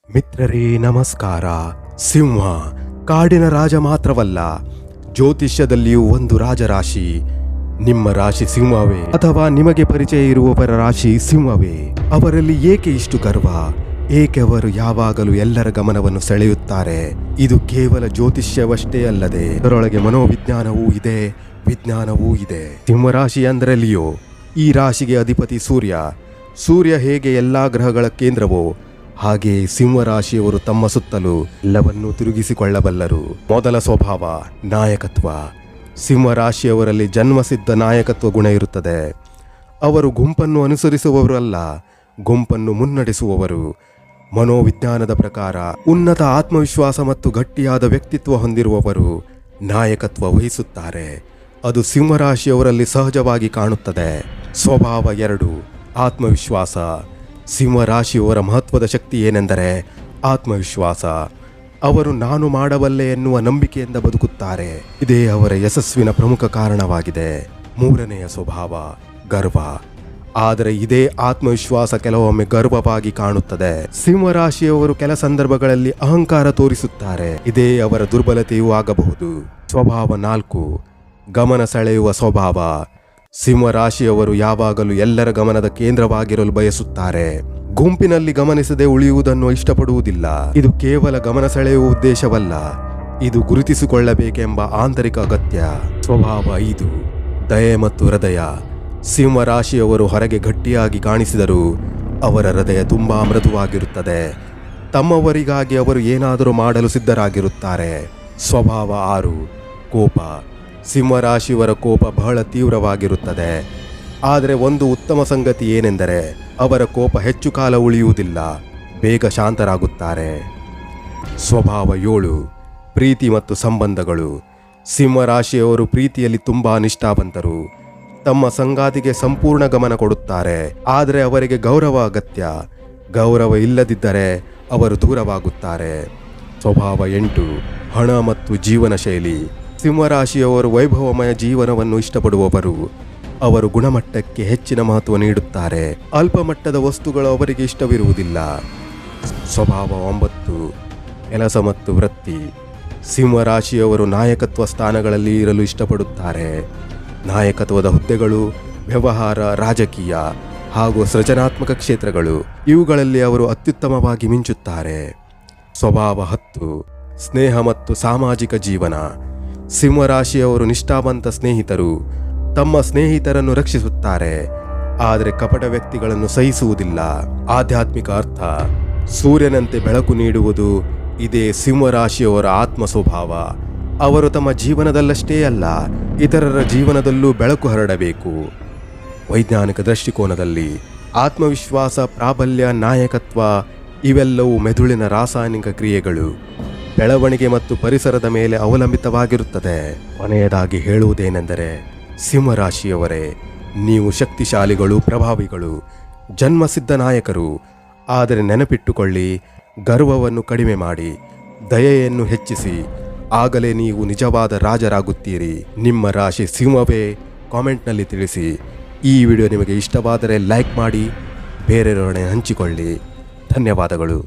ಮಿತ್ರರೇ ನಮಸ್ಕಾರ. ಸಿಂಹ ಕಾಡಿನ ರಾಜ ಮಾತ್ರವಲ್ಲ, ಜ್ಯೋತಿಷ್ಯದಲ್ಲಿಯೂ ಒಂದು ರಾಜರಾಶಿ. ನಿಮ್ಮ ರಾಶಿ ಸಿಂಹವೇ ಅಥವಾ ನಿಮಗೆ ಪರಿಚಯ ಇರುವವರ ರಾಶಿ ಸಿಂಹವೇ? ಅವರಲ್ಲಿ ಏಕೆ ಇಷ್ಟು ಗರ್ವ? ಏಕೆ ಅವರು ಯಾವಾಗಲೂ ಎಲ್ಲರ ಗಮನವನ್ನು ಸೆಳೆಯುತ್ತಾರೆ? ಇದು ಕೇವಲ ಜ್ಯೋತಿಷ್ಯವಷ್ಟೇ ಅಲ್ಲದೆ ಅದರೊಳಗೆ ಮನೋವಿಜ್ಞಾನವೂ ಇದೆ, ವಿಜ್ಞಾನವೂ ಇದೆ. ಸಿಂಹರಾಶಿ ಅಂದರೆ ಲಿಯೋ. ಈ ರಾಶಿಗೆ ಅಧಿಪತಿ ಸೂರ್ಯ. ಸೂರ್ಯ ಹೇಗೆ ಎಲ್ಲಾ ಗ್ರಹಗಳ ಕೇಂದ್ರವೋ ಹಾಗೆ ಸಿಂಹರಾಶಿಯವರು ತಮ್ಮ ಸುತ್ತಲೂ ಎಲ್ಲವನ್ನೂ ತಿರುಗಿಸಿಕೊಳ್ಳಬಲ್ಲರು. ಮೊದಲ ಸ್ವಭಾವ ನಾಯಕತ್ವ. ಸಿಂಹರಾಶಿಯವರಲ್ಲಿ ಜನ್ಮಸಿದ್ಧ ನಾಯಕತ್ವ ಗುಣ ಇರುತ್ತದೆ. ಅವರು ಗುಂಪನ್ನು ಅನುಸರಿಸುವವರಲ್ಲ, ಗುಂಪನ್ನು ಮುನ್ನಡೆಸುವವರು. ಮನೋವಿಜ್ಞಾನದ ಪ್ರಕಾರ ಉನ್ನತ ಆತ್ಮವಿಶ್ವಾಸ ಮತ್ತು ಗಟ್ಟಿಯಾದ ವ್ಯಕ್ತಿತ್ವ ಹೊಂದಿರುವವರು ನಾಯಕತ್ವ ವಹಿಸುತ್ತಾರೆ. ಅದು ಸಿಂಹರಾಶಿಯವರಲ್ಲಿ ಸಹಜವಾಗಿ ಕಾಣುತ್ತದೆ. ಸ್ವಭಾವ 2 ಆತ್ಮವಿಶ್ವಾಸ. ಸಿಂಹರಾಶಿಯವರ ಮಹತ್ವದ ಶಕ್ತಿ ಏನೆಂದರೆ ಆತ್ಮವಿಶ್ವಾಸ. ಅವರು ನಾನು ಮಾಡಬಲ್ಲೆ ಎನ್ನುವ ನಂಬಿಕೆಯಿಂದ ಬದುಕುತ್ತಾರೆ. ಇದೇ ಅವರ ಯಶಸ್ವಿನ ಪ್ರಮುಖ ಕಾರಣವಾಗಿದೆ. 3ನೆಯ ಸ್ವಭಾವ ಗರ್ವ. ಆದರೆ ಇದೇ ಆತ್ಮವಿಶ್ವಾಸ ಕೆಲವೊಮ್ಮೆ ಗರ್ವವಾಗಿ ಕಾಣುತ್ತದೆ. ಸಿಂಹರಾಶಿಯವರು ಕೆಲ ಸಂದರ್ಭಗಳಲ್ಲಿ ಅಹಂಕಾರ ತೋರಿಸುತ್ತಾರೆ. ಇದೇ ಅವರ ದುರ್ಬಲತೆಯೂ ಆಗಬಹುದು. ಸ್ವಭಾವ 4 ಗಮನ ಸೆಳೆಯುವ ಸ್ವಭಾವ. ಸಿಂಹರಾಶಿಯವರು ಯಾವಾಗಲೂ ಎಲ್ಲರ ಗಮನದ ಕೇಂದ್ರವಾಗಿರಲು ಬಯಸುತ್ತಾರೆ. ಗುಂಪಿನಲ್ಲಿ ಗಮನಿಸದೆ ಉಳಿಯುವುದನ್ನು ಇಷ್ಟಪಡುವುದಿಲ್ಲ. ಇದು ಕೇವಲ ಗಮನ ಸೆಳೆಯುವ ಉದ್ದೇಶವಲ್ಲ, ಇದು ಗುರುತಿಸಿಕೊಳ್ಳಬೇಕೆಂಬ ಆಂತರಿಕ ಅಗತ್ಯ. ಸ್ವಭಾವ 5 ದಯೆ ಮತ್ತು ಹೃದಯ. ಸಿಂಹರಾಶಿಯವರು ಹೊರಗೆ ಗಟ್ಟಿಯಾಗಿ ಕಾಣಿಸಿದರೂ ಅವರ ಹೃದಯ ತುಂಬಾ ಮೃದುವಾಗಿರುತ್ತದೆ. ತಮ್ಮವರಿಗಾಗಿ ಅವರು ಏನಾದರೂ ಮಾಡಲು ಸಿದ್ಧರಾಗಿರುತ್ತಾರೆ. ಸ್ವಭಾವ 6 ಕೋಪ. ಸಿಂಹರಾಶಿಯವರ ಕೋಪ ಬಹಳ ತೀವ್ರವಾಗಿರುತ್ತದೆ. ಆದರೆ ಒಂದು ಉತ್ತಮ ಸಂಗತಿ ಏನೆಂದರೆ ಅವರ ಕೋಪ ಹೆಚ್ಚು ಕಾಲ ಉಳಿಯುವುದಿಲ್ಲ, ಬೇಗ ಶಾಂತರಾಗುತ್ತಾರೆ. ಸ್ವಭಾವ 7 ಪ್ರೀತಿ ಮತ್ತು ಸಂಬಂಧಗಳು. ಸಿಂಹರಾಶಿಯವರು ಪ್ರೀತಿಯಲ್ಲಿ ತುಂಬಾ ನಿಷ್ಠಾವಂತರು. ತಮ್ಮ ಸಂಗಾತಿಗೆ ಸಂಪೂರ್ಣ ಗಮನ ಕೊಡುತ್ತಾರೆ. ಆದರೆ ಅವರಿಗೆ ಗೌರವ ಅಗತ್ಯ. ಗೌರವ ಇಲ್ಲದಿದ್ದರೆ ಅವರು ದೂರವಾಗುತ್ತಾರೆ. ಸ್ವಭಾವ 8 ಹಣ ಮತ್ತು ಜೀವನ ಶೈಲಿ. ಸಿಂಹರಾಶಿಯವರು ವೈಭವಮಯ ಜೀವನವನ್ನು ಇಷ್ಟಪಡುವವರು. ಅವರು ಗುಣಮಟ್ಟಕ್ಕೆ ಹೆಚ್ಚಿನ ಮಹತ್ವ ನೀಡುತ್ತಾರೆ. ಅಲ್ಪ ಮಟ್ಟದ ವಸ್ತುಗಳು ಅವರಿಗೆ ಇಷ್ಟವಿರುವುದಿಲ್ಲ. ಸ್ವಭಾವ 9 ಕೆಲಸ ಮತ್ತು ವೃತ್ತಿ. ಸಿಂಹರಾಶಿಯವರು ನಾಯಕತ್ವ ಸ್ಥಾನಗಳಲ್ಲಿ ಇರಲು ಇಷ್ಟಪಡುತ್ತಾರೆ. ನಾಯಕತ್ವದ ಹುದ್ದೆಗಳು, ವ್ಯವಹಾರ, ರಾಜಕೀಯ ಹಾಗೂ ಸೃಜನಾತ್ಮಕ ಕ್ಷೇತ್ರಗಳು, ಇವುಗಳಲ್ಲಿ ಅವರು ಅತ್ಯುತ್ತಮವಾಗಿ ಮಿಂಚುತ್ತಾರೆ. ಸ್ವಭಾವ 10 ಸ್ನೇಹ ಮತ್ತು ಸಾಮಾಜಿಕ ಜೀವನ. ಸಿಂಹರಾಶಿಯವರು ನಿಷ್ಠಾವಂತ ಸ್ನೇಹಿತರು. ತಮ್ಮ ಸ್ನೇಹಿತರನ್ನು ರಕ್ಷಿಸುತ್ತಾರೆ, ಆದರೆ ಕಪಟ ವ್ಯಕ್ತಿಗಳನ್ನು ಸಹಿಸುವುದಿಲ್ಲ. ಆಧ್ಯಾತ್ಮಿಕ ಅರ್ಥ. ಸೂರ್ಯನಂತೆ ಬೆಳಕು ನೀಡುವುದು ಇದೇ ಸಿಂಹರಾಶಿಯವರ ಆತ್ಮ ಸ್ವಭಾವ. ಅವರು ತಮ್ಮ ಜೀವನದಲ್ಲಷ್ಟೇ ಅಲ್ಲ, ಇತರರ ಜೀವನದಲ್ಲೂ ಬೆಳಕು ಹರಡಬೇಕು. ವೈಜ್ಞಾನಿಕ ದೃಷ್ಟಿಕೋನದಲ್ಲಿ ಆತ್ಮವಿಶ್ವಾಸ, ಪ್ರಾಬಲ್ಯ, ನಾಯಕತ್ವ ಇವೆಲ್ಲವೂ ಮೆದುಳಿನ ರಾಸಾಯನಿಕ ಕ್ರಿಯೆಗಳು, ಬೆಳವಣಿಗೆ ಮತ್ತು ಪರಿಸರದ ಮೇಲೆ ಅವಲಂಬಿತವಾಗಿರುತ್ತದೆ. ಕೊನೆಯದಾಗಿ ಹೇಳುವುದೇನೆಂದರೆ, ಸಿಂಹರಾಶಿಯವರೇ, ನೀವು ಶಕ್ತಿಶಾಲಿಗಳು, ಪ್ರಭಾವಿಗಳು, ಜನ್ಮಸಿದ್ಧ ನಾಯಕರು. ಆದರೆ ನೆನಪಿಟ್ಟುಕೊಳ್ಳಿ, ಗರ್ವವನ್ನು ಕಡಿಮೆ ಮಾಡಿ, ದಯೆಯನ್ನು ಹೆಚ್ಚಿಸಿ, ಆಗಲೇ ನೀವು ನಿಜವಾದ ರಾಜರಾಗುತ್ತೀರಿ. ನಿಮ್ಮ ರಾಶಿ ಸಿಂಹವೇ? ಕಾಮೆಂಟ್ನಲ್ಲಿ ತಿಳಿಸಿ. ಈ ವಿಡಿಯೋ ನಿಮಗೆ ಇಷ್ಟವಾದರೆ ಲೈಕ್ ಮಾಡಿ, ಬೇರೆಯವರೊಡನೆ ಹಂಚಿಕೊಳ್ಳಿ. ಧನ್ಯವಾದಗಳು.